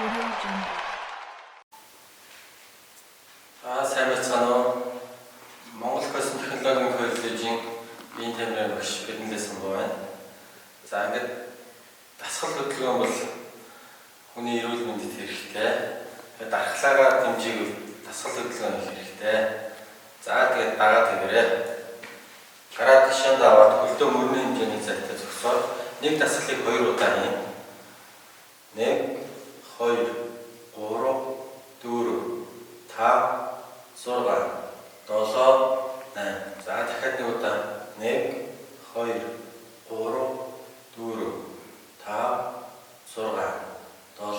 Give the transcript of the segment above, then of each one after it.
Сайн байна уу? Монгол Хойсон технологийн коллежийн биеийн тамирын багш Бэлэнлээ Самбуу байна. За ингээд дасгал хөдөлгөөн бол хүний эрүүл мэндэд хэрэгтэй. Тэгээд дархлаагаа дэмжиж дасгал хөдөлгөөн хийх хэрэгтэй. За тэгээд дагаад тэгээрэй. Гараа ташаанд аваад хөлдөө мөрний хэмжээний зайтай зогсоод нэг дасгалыг 2 удаа хийн. 1 2 3 4 5 6 7 8. За дахиад нэг удаа 1 2 3 4 5 6 7 8. За дараагийн дасгал 1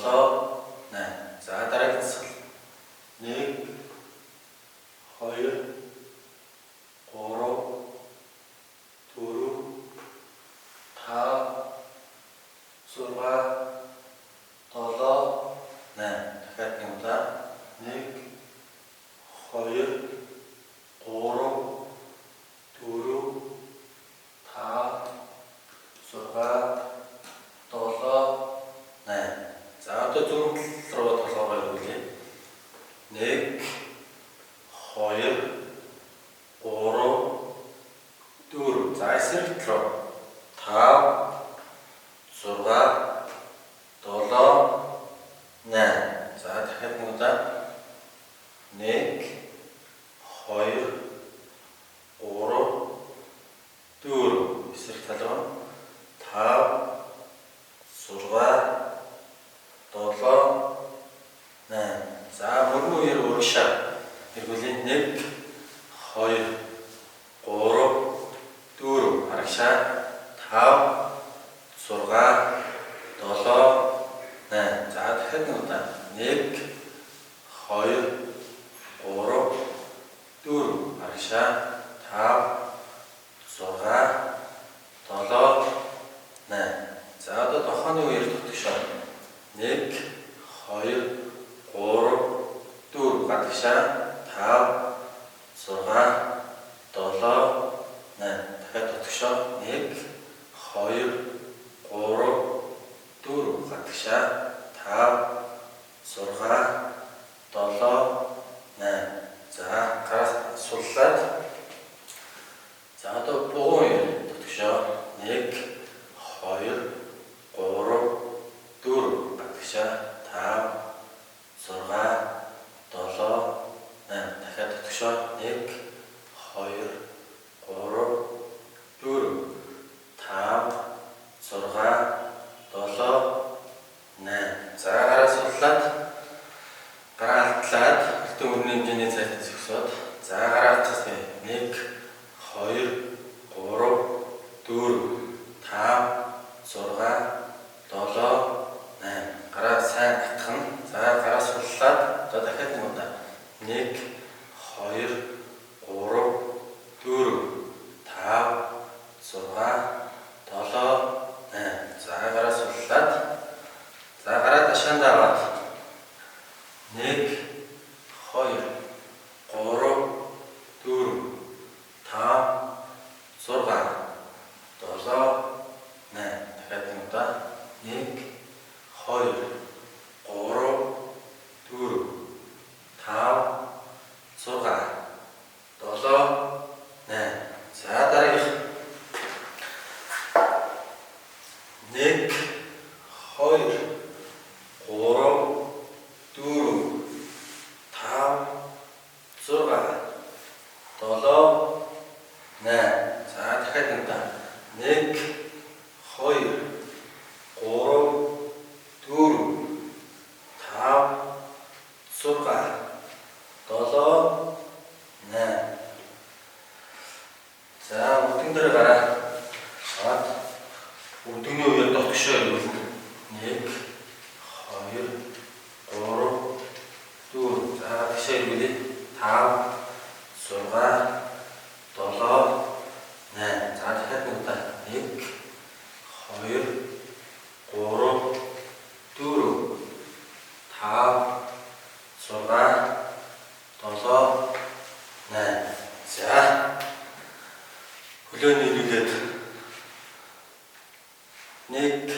2 3 1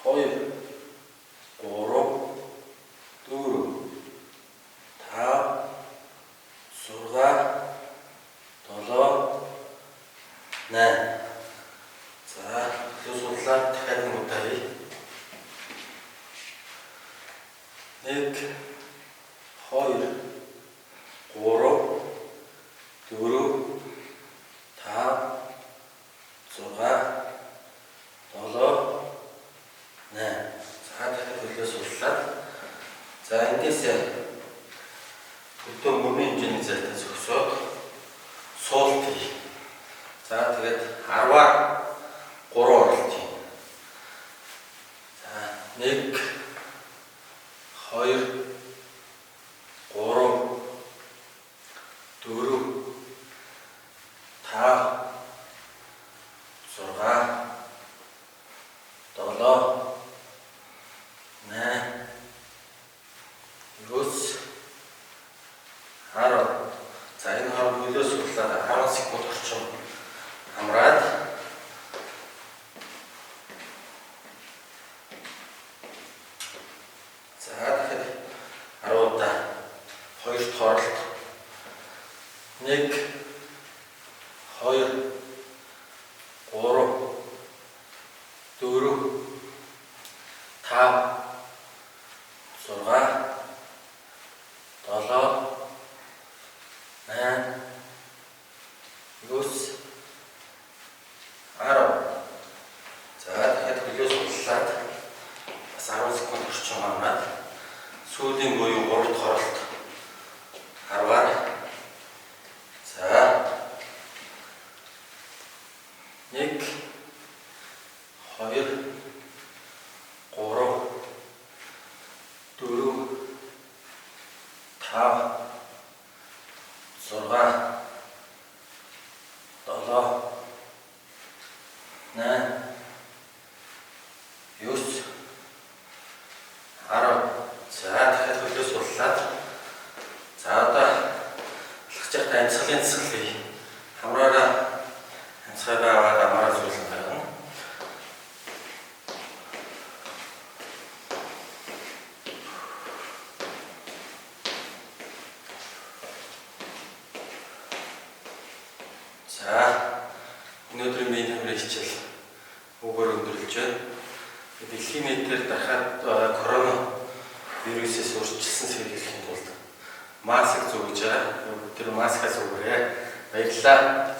2 3 За эндээсээ өдөө мөрний хэмжээний зайлтай зогсоод суулт хий. За тэгээд 10-аар 3 оролт хий. За 1 2 3 4 5 6 7 8 9 10. За энэ хооронд хөлөөс судлаад 10 секунд орчим амраад за дахиад 10 удаа 2 дахь оролт 1 2 3 4 5 6 7 8 9 10 за дахиад хөлөөс судлаад бас 10 секунд орчим амраад сүүлийн буюу 3 дахь оролт 10-аар за 1 2 3 4 5 6 7 8 9 10. За дахиад хөлөөс судлаад за одоо алхаж байхдаа амьсгалын засал хий. Хамраараа амьсгалаа аваад амаараа суулгах гаргана. За өнөөдрийн биеийн тамирын хичээл өгөр өндөрлөж байна. Дэлхийн нийтээр дахиад корона вирусээс урьдчилсан сэргийлэхийн тулд маск зүүж байгаа. Тэр маскаас өгөөрэй. Баярлалаа.